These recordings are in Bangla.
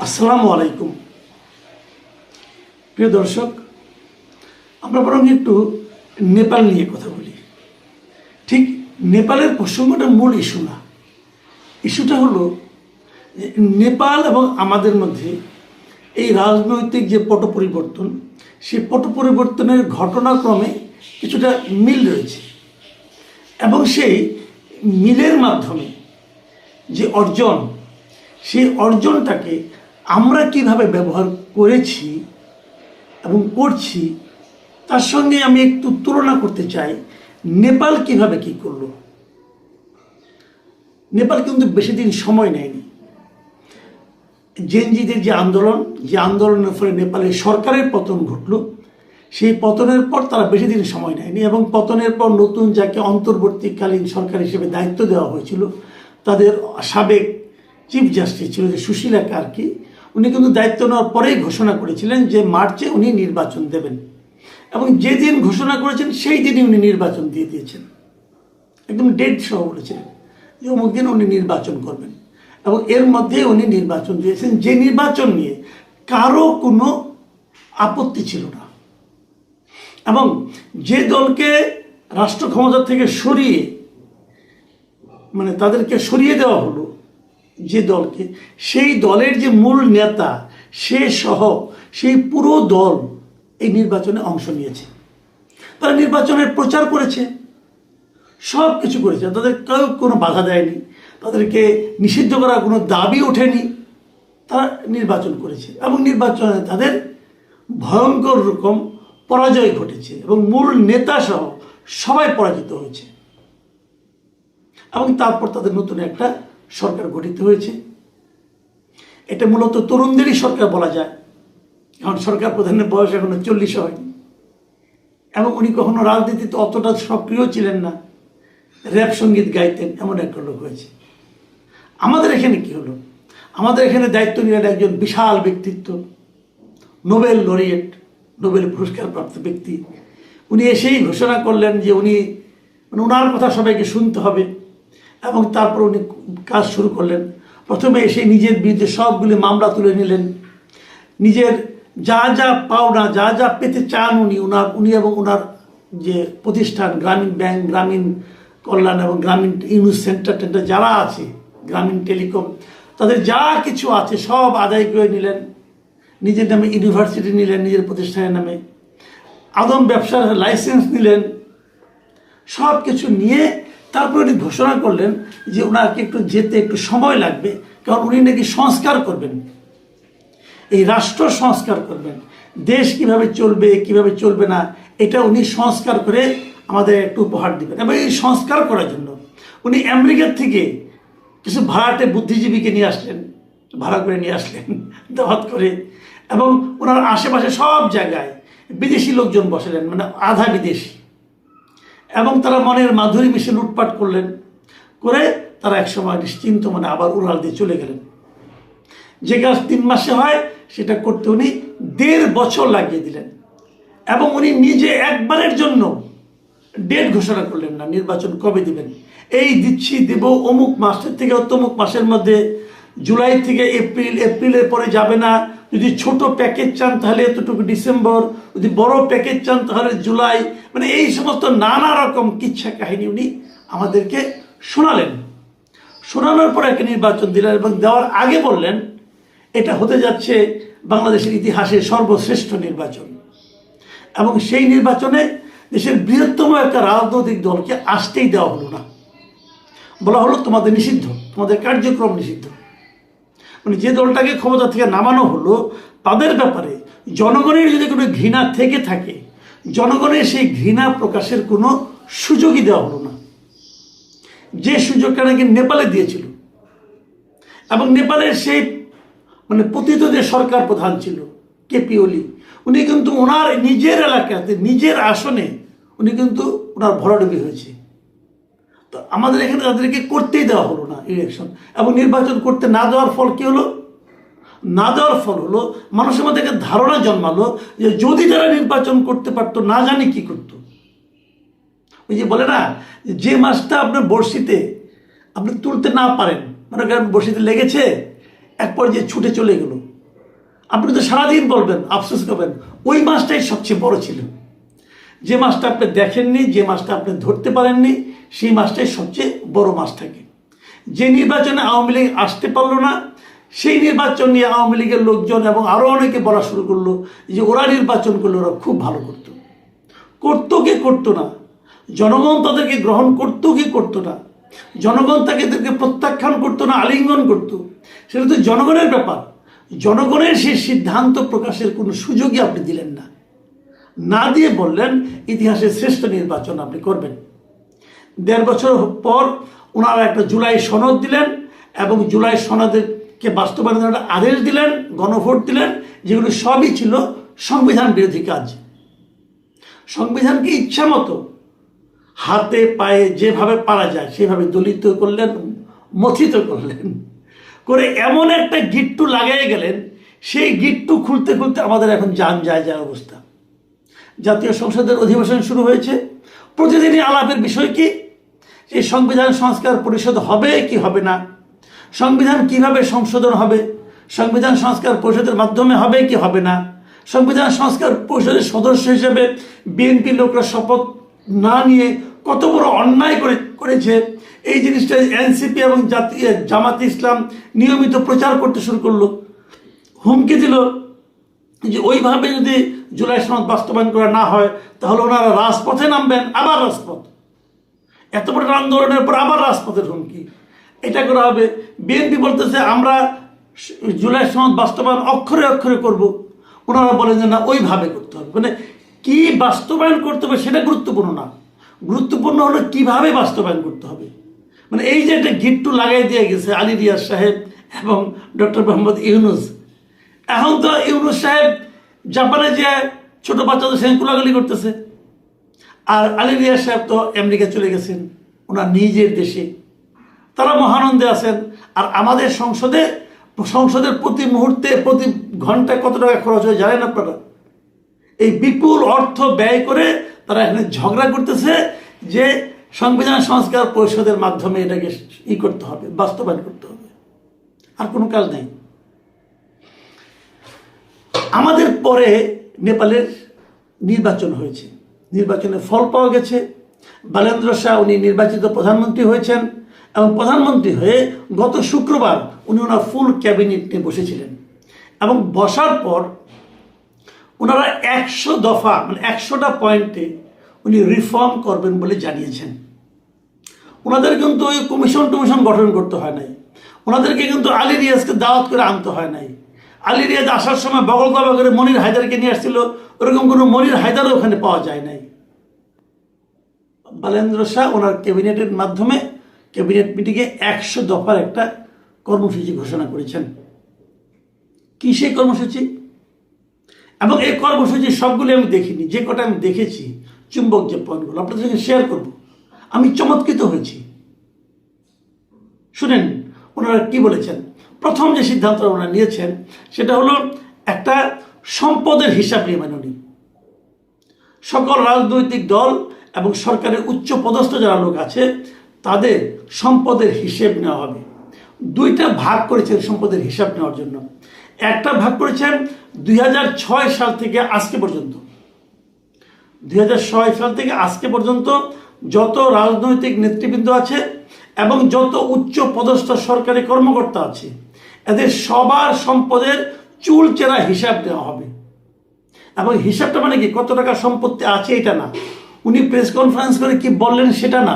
আসসালামু আলাইকুম প্রিয় দর্শক, আমরা বরং একটু নেপাল নিয়ে কথা বলি। ঠিক নেপালের প্রসঙ্গটা মূল ইস্যু না। ইস্যুটা হলো যে নেপাল এবং আমাদের মধ্যে এই রাজনৈতিক যে পট পরিবর্তন, সেই পট পরিবর্তনের ঘটনাক্রমে কিছুটা মিল রয়েছে এবং সেই মিলের মাধ্যমে যে অর্জন, সেই অর্জনটাকে আমরা কিভাবে ব্যবহার করেছি এবং করছি তার সঙ্গে আমি একটু তুলনা করতে চাই নেপাল কিভাবে কি করলো। নেপাল কিন্তু বেশি দিন সময় নেয়নি। জেনজিদের যে আন্দোলনের ফলে নেপালের সরকারের পতন ঘটল, সেই পতনের পর তারা বেশি দিন সময় নেয়নি এবং পতনের পর নতুন যাকে অন্তর্বর্তীকালীন সরকার হিসেবে দায়িত্ব দেওয়া হয়েছিল, তাদের সাবেক চিফ জাস্টিস ছিল যে সুশীলা কার্কি, উনি কিন্তু দায়িত্ব নেওয়ার পরেই ঘোষণা করেছিলেন যে মার্চে উনি নির্বাচন দেবেন এবং যেদিন ঘোষণা করেছেন সেই দিনই উনি নির্বাচন দিয়ে দিয়েছেন। একদম ডেট সহ বলেছিলেন যে অমুক দিন উনি নির্বাচন করবেন এবং এর মধ্যে উনি নির্বাচন দিয়েছেন, যে নির্বাচন নিয়ে কারো কোনো আপত্তি ছিল না। এবং যে দলকে রাষ্ট্র ক্ষমতা থেকে সরিয়ে তাদেরকে সরিয়ে দেওয়া হলো, যে দলকে, সেই দলের যে মূল নেতা সে সহ সেই পুরো দল এই নির্বাচনে অংশ নিয়েছে। তারা নির্বাচনের প্রচার করেছে, সব কিছু করেছে, তাদের কেউ কোনো বাধা দেয়নি, তাদেরকে নিষিদ্ধ করার কোনো দাবি ওঠেনি। তারা নির্বাচন করেছে এবং নির্বাচনে তাদের ভয়ঙ্কর রকম পরাজয় ঘটেছে এবং মূল নেতা সহ সবাই পরাজিত হয়েছে এবং তারপর তাদের নতুন একটা সরকার গঠিত হয়েছে। এটা মূলত তরুণদেরই সরকার বলা যায়, কারণ সরকার প্রধানের বয়স এখনো 40 হয়নি এবং উনি কখনো রাজনীতিতে অতটা সক্রিয় ছিলেন না, র্যাপ সঙ্গীত গাইতেন, এমন একটা লোক হয়েছে। আমাদের এখানে কি হলো? আমাদের এখানে দায়িত্ব নিলেন একজন বিশাল ব্যক্তিত্ব, নোবেল লরিয়েট, নোবেল পুরস্কার প্রাপ্ত ব্যক্তি। উনি এসেই ঘোষণা করলেন যে উনি ওনার কথা সবাইকে শুনতে হবে এবং তারপর উনি কাজ শুরু করলেন। প্রথমে এসে নিজের বিরুদ্ধে সবগুলি মামলা তুলে নিলেন, নিজের যা যা পাওনা, যা যা পেতে চান উনি এবং ওনার যে প্রতিষ্ঠান গ্রামীণ ব্যাংক, গ্রামীণ কল্যাণ এবং গ্রামীণ ইউনিট সেন্টার যারা আছে, গ্রামীণ টেলিকম, তাদের যা কিছু আছে সব আদায় করে নিলেন। নিজের নামে ইউনিভার্সিটি নিলেন, নিজের প্রতিষ্ঠানের নামে আদম ব্যবসার লাইসেন্স নিলেন। সব কিছু নিয়ে তারপরে উনি ঘোষণা করলেন যে ওনাকে একটু যেতে একটু সময় লাগবে, কারণ উনি নাকি সংস্কার করবেন, এই রাষ্ট্র সংস্কার করবেন, দেশ কিভাবে চলবে কিভাবে চলবে না এটা উনি সংস্কার করে আমাদের একটু উপহার দিবেন। এবং এই সংস্কার করার জন্য উনি আমেরিকার থেকে কিছু ভাড়াটে বুদ্ধিজীবীকে নিয়ে আসলেন, ভাড়া করে নিয়ে আসলেন দাওয়াত করে, এবং ওনার আশেপাশে সব জায়গায় বিদেশি লোকজন বসালেন, আধা বিদেশি, এবং তারা মনের মাধুরী মিশে লুটপাট করলেন, করে তারা একসময় নিশ্চিন্ত আবার উড়াল দিয়ে চলে গেলেন। যে কাজ 3 মাসে হয় সেটা করতে উনি 1.5 বছর লাগিয়ে দিলেন এবং উনি নিজে একবারের জন্য ডেট ঘোষণা করলেন না, নির্বাচন কবে দিবেন, এই দিচ্ছি দেব অমুক মাসের থেকে তমুক মাসের মধ্যে, জুলাই থেকে এপ্রিল, এপ্রিলের পরে যাবে না, যদি ছোট প্যাকেজ চান তাহলে এতটুকু ডিসেম্বর, যদি বড় প্যাকেজ চান তাহলে জুলাই, এই সমস্ত নানা রকম কিচ্ছা কাহিনী উনি আমাদেরকে শোনালেন। শোনানোর পর একটা নির্বাচন দিলেন এবং দেওয়ার আগে বললেন এটা হতে যাচ্ছে বাংলাদেশের ইতিহাসে সর্বশ্রেষ্ঠ নির্বাচন এবং সেই নির্বাচনে দেশের বৃহত্তম একটা রাজনৈতিক দলকে আসতেই দেওয়া হলো না। বলা হলো তোমাদের নিষিদ্ধ, তোমাদের কার্যক্রম নিষিদ্ধ। যে দলটাকে ক্ষমতা থেকে নামানো হলো তাদের ব্যাপারে জনগণের যদি কোনো ঘৃণা থেকে থাকে, জনগণের সেই ঘৃণা প্রকাশের কোনো সুযোগই দেওয়া হলো না, যে সুযোগটা নাকি নেপালে দিয়েছিল। এবং নেপালের সেই পতিত যে সরকার প্রধান ছিল কেপি ওলি, উনি কিন্তু ওনার নিজের এলাকাতে নিজের আসনে উনি কিন্তু ওনার ভরাডুবি হয়েছে। তো আমাদের এখানে তাদেরকে করতেই দেওয়া হলো না ইলেকশন, এবং নির্বাচন করতে না দেওয়ার ফল কি হলো? না দেওয়ার ফল হলো মানুষের মধ্যে একটা ধারণা জন্মালো যে যদি তারা নির্বাচন করতে পারতো না জানি কি করতো। ওই যে বলে না, যে মাছটা আপনার বড়শিতে আপনি তুলতে না পারেন, বড়শিতে লেগেছে, এক পর্যায়ে ছুটে চলে গেল, আপনি তো সারাদিন বলবেন, আফসোস করবেন, ওই মাসটাই সবচেয়ে বড় ছিল। যে মাসটা আপনি দেখেননি, যে মাসটা আপনি ধরতে পারেননি, সেই মাসটাই সবচেয়ে বড় মাস থাকে। যে নির্বাচনে আওয়ামী লীগ আসতে পারলো না, সেই নির্বাচন নিয়ে আওয়ামী লীগের লোকজন এবং আরও অনেকে বলা শুরু করলো যে ওরা নির্বাচন করলে ওরা খুব ভালো করতো। করতো কি করতো না, জনগণ তাদেরকে গ্রহণ করতো কি করতো না, জনগণ তাদেরকে প্রত্যাখ্যান করতো না আলিঙ্গন করতো, সেটা তো জনগণের ব্যাপার। জনগণের সেই সিদ্ধান্ত প্রকাশের কোনো সুযোগই আপনি দিলেন না, না দিয়ে বললেন ইতিহাসের শ্রেষ্ঠ নির্বাচন আপনি করবেন। 1.5 বছর পর ওনারা একটা জুলাই সনদ দিলেন এবং জুলাই সনদকে বাস্তবায়নের একটা আদেশ দিলেন, গণভোট দিলেন, যেগুলো সবই ছিল সংবিধান বিরোধী কাজ। সংবিধানকে ইচ্ছা মতো হাতে পায়ে যেভাবে পারা যায় সেভাবে দলিত করলেন, মথিত করলেন, করে এমন একটা গিট্টু লাগাই গেলেন, সেই গিট্টু খুলতে খুলতে আমাদের এখন যান যায় অবস্থা। জাতীয় সংসদের অধিবেশন শুরু হয়েছে, প্রতিদিনই আলাপের বিষয় কি, যে সংবিধান সংস্কার পরিষদ হবে কি হবে না, সংবিধান কিভাবে সংশোধন হবে, সংবিধান সংস্কার পরিষদের মাধ্যমে হবে কি হবে না, সংবিধান সংস্কার পরিষদের সদস্য হিসেবে বিএনপি লোকরা শপথ না নিয়ে কত বড় অন্যায় করেছে, এই জিনিসটা এনসিপি এবং জামাতে ইসলাম নিয়মিত প্রচার করতে শুরু করলো, হুমকি দিল যে ওইভাবে যদি জুলাই সনদ বাস্তবায়ন করা না হয় তাহলে ওনারা রাজপথে নামবেন, আবার রাজপথ, এত বড় আন্দোলনের পর আবার রাজপথের হুমকি, এটা করা হবে। বিএনপি বলতেছে আমরা জুলাই সনদ বাস্তবায়ন অক্ষরে অক্ষরে করব, ওনারা বলেন যে না ওইভাবে করতে হবে। মানে কি বাস্তবায়ন করতে হবে সেটা গুরুত্বপূর্ণ না, গুরুত্বপূর্ণ হলো কিভাবে বাস্তবায়ন করতে হবে। মানে এই যে একটা গিট্টু লাগাই দিয়ে গেছে আলী রিয়াজ সাহেব এবং ডক্টর মোহাম্মদ ইউনুস। এখন তো ইউনুস সাহেব জাপানে যে ছোট বাচ্চাদের সঙ্গে কোলাগুলি করতেছে, আর আলী রিয়াজ সাহেব তো আমেরিকা চলে গেছেন ওনার নিজের দেশে, তারা মহানন্দে আছেন। আর আমাদের সংসদের প্রতি মুহূর্তে প্রতি ঘন্টায় কত টাকা খরচ হয় জানেন আপনারা? এই বিপুল অর্থ ব্যয় করে তারা এখানে ঝগড়া করতেছে যে সংবিধান সংস্কার পরিষদের মাধ্যমে এটাকে করতে হবে, বাস্তবায়ন করতে হবে, আর কোনো কাজ নেই। আমাদের পরে নেপালের নির্বাচন হয়েছে, নির্বাচনের ফল পাওয়া গেছে, বালেন্দ্র শাহ উনি নির্বাচিত প্রধানমন্ত্রী হয়েছেন এবং প্রধানমন্ত্রী হয়ে গত শুক্রবার উনি ওনার ফুল ক্যাবিনেট নিয়ে বসেছিলেন এবং বসার পর ওনারা 100 দফা মানে 100টা পয়েন্টে উনি রিফর্ম করবেন বলে জানিয়েছেন। ওনাদের কিন্তু ওই কমিশন গঠন করতে হয় নাই, ওনাদেরকে কিন্তু আলী রিয়াজকে দাওয়াত করে আনতে হয় নাই। আলী রিয়াজ আসার সময় বগল দাবা করে মনির হায়দারকে নিয়ে আসছিল, ওরকম কোনো মনির হায়দারও ওখানে পাওয়া যায় নাই। বালেন্দ্র শাহ ওনার ক্যাবিনেটের মাধ্যমে ক্যাবিনেট মিটিংয়ে 100 দফার একটা কর্মসূচি ঘোষণা করেছেন। কি সেই কর্মসূচি? এবং এই কর্মসূচি সবগুলি আমি দেখিনি, যে কটা আমি দেখেছি চুম্বক যে পয়েন্টগুলো আপনাদের সঙ্গে শেয়ার করব, আমি চমৎকৃত হয়েছি। শুনেন ওনারা কি বলেছেন। প্রথম যে সিদ্ধান্ত ওনারা নিয়েছেন সেটা হলো একটা সম্পদের হিসাব নিয়ে উনি সকল রাজনৈতিক দল এবং সরকারের উচ্চ পদস্থ যারা লোক আছে তাদের সম্পদের হিসেব নেওয়া হবে। 2টা ভাগ করেছেন সম্পদের হিসাব নেওয়ার জন্য। একটা ভাগ করেছেন 2006 সাল থেকে আজকে পর্যন্ত, 2006 সাল থেকে আজকে পর্যন্ত যত রাজনৈতিক নেতৃবৃন্দ আছে এবং যত উচ্চ পদস্থ সরকারি কর্মকর্তা আছে এদের সবার সম্পদের চুলচেরা হিসাব দেওয়া হবে। এবং হিসাবটা মানে কি কত টাকা সম্পত্তি আছে এটা না, উনি প্রেস কনফারেন্স করে কি বললেন সেটা না,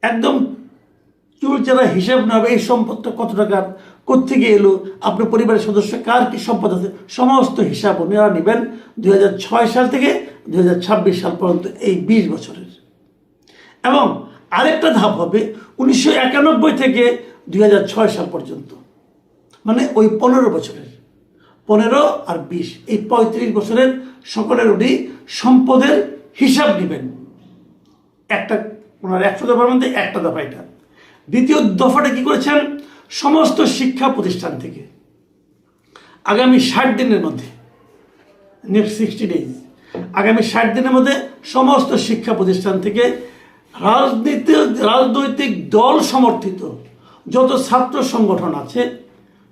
একদম চুলচেরা হিসাব নেওয়া হবে। এই সম্পদটা কত টাকার, কোত্থেকে এলো, আপনার পরিবারের সদস্য কার কি সম্পদ আছে, সমস্ত হিসাব ওনারা নেবেন 2006 সাল থেকে 2026 সাল পর্যন্ত, এই 20 বছরের। এবং আরেকটা ধাপ হবে 1991 থেকে 2006 সাল পর্যন্ত, মানে ওই 15 বছরের, 15 আর 20, এই 35 বছরের সকলের উনি সম্পদের হিসাব নেবেন। একটা ওনার 100 দফার মধ্যে একটা দফা এটা। দ্বিতীয় দফাটা কি করেছেন, সমস্ত শিক্ষা প্রতিষ্ঠান থেকে আগামী 60 দিনের মধ্যে, নেক্সট 60 ডেজ, আগামী 60 দিনের মধ্যে সমস্ত শিক্ষা প্রতিষ্ঠান থেকে রাজনৈতিক দল সমর্থিত যত ছাত্র সংগঠন আছে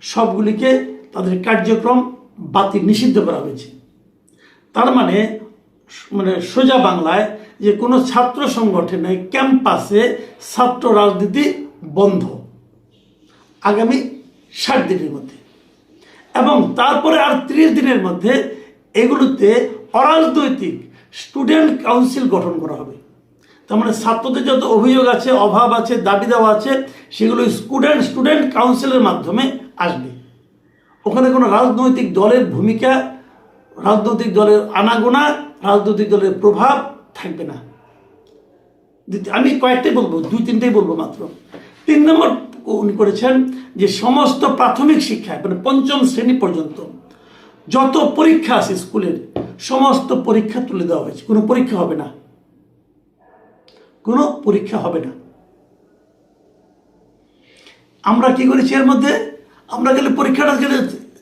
সবগুলিকে তাদের কার্যক্রম বাতিল নিষিদ্ধ করা হয়েছে। তার মানে সোজা বাংলায় যে কোনো ছাত্র সংগঠনে ক্যাম্পাসে ছাত্র রাজনীতি বন্ধ আগামী 60 দিনের মধ্যে, এবং তারপরে আর 30 দিনের মধ্যে এগুলোতে অরাজনৈতিক স্টুডেন্ট কাউন্সিল গঠন করা হবে। তার মানে ছাত্রদের যত অভিযোগ আছে, অভাব আছে, দাবি দেওয়া আছে, সেগুলো স্টুডেন্ট কাউন্সিলের মাধ্যমে আসবে। ওখানে কোনো রাজনৈতিক দলের ভূমিকা, রাজনৈতিক দলের আনাগোনা, রাজনৈতিক দলের প্রভাব থাকবে না। আমি কয়েকটাই বলবো, 2-3টাই বলবো মাত্র। 3 নম্বর উনি করেছেন যে সমস্ত প্রাথমিক শিক্ষায় মানে 5ম শ্রেণী পর্যন্ত যত পরীক্ষা আছে স্কুলের সমস্ত পরীক্ষা তুলে দেওয়া হয়েছে। কোনো পরীক্ষা হবে না, কোনো পরীক্ষা হবে না। আমরা কি করেছি এর মধ্যে? আমরা গেলে পরীক্ষাটা গেলে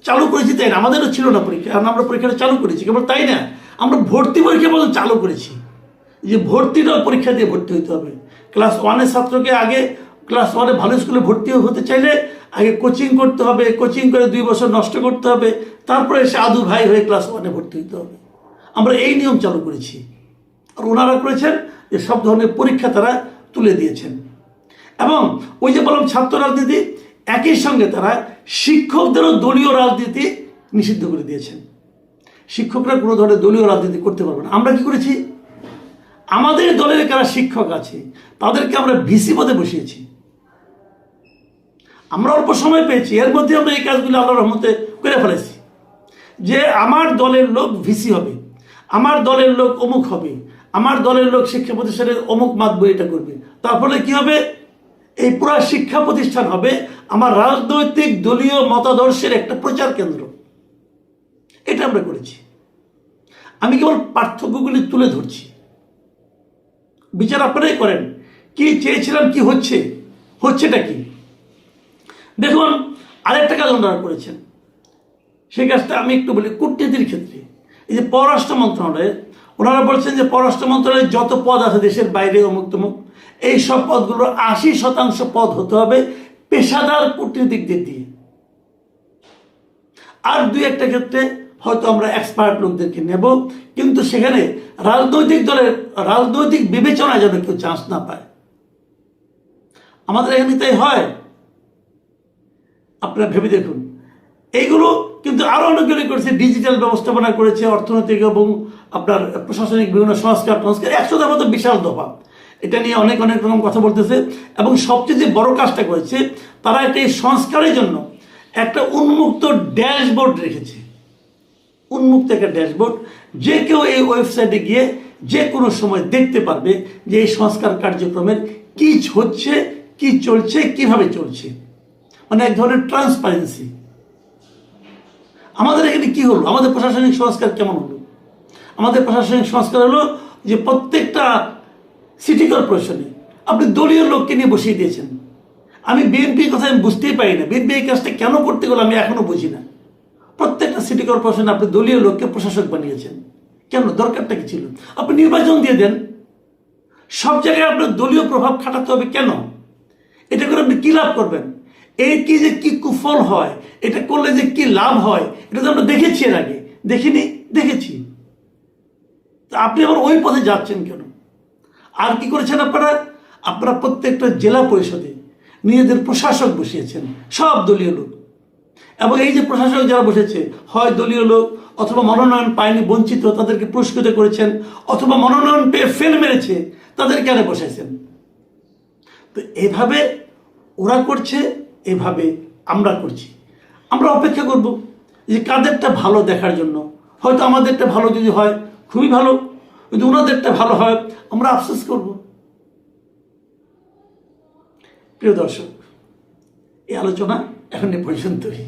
চালু করেছি, তাই না? আমাদেরও ছিল না পরীক্ষা, কারণ আমরা পরীক্ষাটা চালু করেছি। কেবল তাই না, আমরা ভর্তি পরীক্ষা পর্যন্ত চালু করেছি, যে ভর্তিটাও পরীক্ষা দিয়ে ভর্তি হতে হবে। ক্লাস 1-এর ছাত্রকে আগে ক্লাস 1-এ ভালো স্কুলে ভর্তি হতে চাইলে আগে কোচিং করতে হবে, কোচিং করে 2 বছর নষ্ট করতে হবে, তারপরে এসে আদু ভাই হয়ে ক্লাস 1-এ ভর্তি হতে হবে। আমরা এই নিয়ম চালু করেছি, আর ওনারা করেছেন যে সব ধরনের পরীক্ষা তারা তুলে দিয়েছেন। এবং ওই যে বললাম ছাত্র রাজনীতি, একই সঙ্গে তারা শিক্ষকদেরও দলীয় রাজনীতি নিষিদ্ধ করে দিয়েছেন। শিক্ষকরা কোনো ধরনের দলীয় রাজনীতি করতে পারবে না। আমরা কি করেছি? আমাদের দলের যারা শিক্ষক আছে তাদেরকে আমরা ভিসি পদে বসিয়েছি। আমরা অল্প সময় পেয়েছি, এর মধ্যে আমরা এই কাজগুলো আল্লাহর রহমতে করে ফেলেছি, যে আমার দলের লোক ভিসি হবে, আমার দলের লোক অমুক হবে, আমার দলের লোক শিক্ষা প্রতিষ্ঠানের অমুক মাতবো এটা করবে। তার ফলে কি হবে? এই পুরো শিক্ষা প্রতিষ্ঠান হবে আমার রাজনৈতিক দলীয় মতাদর্শের একটা প্রচার কেন্দ্র। এটা আমরা করেছি। আমি কেবল পার্থক্যগুলি তুলে ধরছি, বিচার আপনারাই করেন। কি চেয়েছিলাম, কি হচ্ছেটা কি? দেখুন, আরেকটা কাজ ওনারা করেছেন, সেই কাজটা আমি একটু বলি। কূটনীতির ক্ষেত্রে এই যে পররাষ্ট্র মন্ত্রণালয়ে ওনারা বলছেন যে পররাষ্ট্র মন্ত্রণালয়ের যত পদ আছে দেশের বাইরে অমুক তমুক, এই সব পদগুলো 80% পদ হতে হবে পেশাদার কূটনীতিকদের দিয়ে। আর 2-1টা ক্ষেত্রে হয়তো আমরা এক্সপার্ট লোকদেরকে নেব, কিন্তু সেখানে রাজনৈতিক দলের রাজনৈতিক বিবেচনায় যেন কেউ চান্স না পায়। আমাদের এখানে তাই হয়। আপনারা ভেবে দেখুন, এইগুলো কিন্তু আরো অনেকগুলো করেছে। ডিজিটাল ব্যবস্থাপনা করেছে, অর্থনৈতিক এবং আপনার প্রশাসনিক বিভিন্ন সংস্কার 100টার মতো বিশাল দফা। এটা নিয়ে অনেক রকম কথা বলতেছে। এবং সবচেয়ে যে বড় কাজটা করেছে, তারা একটা এই সংস্কারের জন্য একটা উন্মুক্ত ড্যাশবোর্ড রেখেছে। উন্মুক্ত একটা ড্যাশবোর্ড, যে কেউ এই ওয়েবসাইটে গিয়ে যে কোনো সময় দেখতে পারবে যে এই সংস্কার কার্যক্রমের কি হচ্ছে, কি চলছে, কিভাবে চলছে, মানে এক ধরনের ট্রান্সপারেন্সি। আমাদের এখানে কি হলো? আমাদের প্রশাসনিক সংস্কার কেমন হলো? আমাদের প্রশাসনিক সংস্কার হলো যে প্রত্যেকটা সিটি কর্পোরেশনে আপনি দলীয় লোককে নিয়ে বসিয়ে দিয়েছেন। আমি বিএনপির কথা আমি বুঝতেই পারি না, বিএনপি এই কাজটা কেন করতে গেলো আমি এখনো বুঝি না। প্রত্যেকটা সিটি কর্পোরেশনে আপনি দলীয় লোককে প্রশাসক বানিয়েছেন, কেন? দরকারটা কি ছিল? আপনি নির্বাচন দিয়ে দেন। সব জায়গায় আপনার দলীয় প্রভাব খাটাতে হবে কেন? এটা করে আপনি কি লাভ করবেন? এই কি যে কি কুফল হয়, এটা করলে যে কি লাভ হয়, এটা তো আমরা দেখেছি এর আগে। দেখিনি? দেখেছি। আপনি আবার ওই পথে যাচ্ছেন কেন? আর কি করেছেন আপনারা প্রত্যেকটা জেলা পরিষদে নিজেদের প্রশাসক বসিয়েছেন, সব দলীয় লোক। এবং এই যে প্রশাসক যারা বসেছে, হয় দলীয় লোক অথবা মনোনয়ন পায়নি বঞ্চিত, তাদেরকে পুরস্কৃত করেছেন, অথবা মনোনয়ন পেয়ে ফেল মেরেছে, তাদের কেন বসেছেন? তো এভাবে ওরা করছে, এভাবে আমরা করছি। আমরা অপেক্ষা করব যে কাদেরটা ভালো দেখার জন্য। হয়তো আমাদেরটা ভালো যদি হয় খুবই ভালো, যদি ওনাদেরটা ভালো হয় আমরা আফসোস করব। প্রিয় দর্শক, এই আলোচনা এখন পর্যন্তই।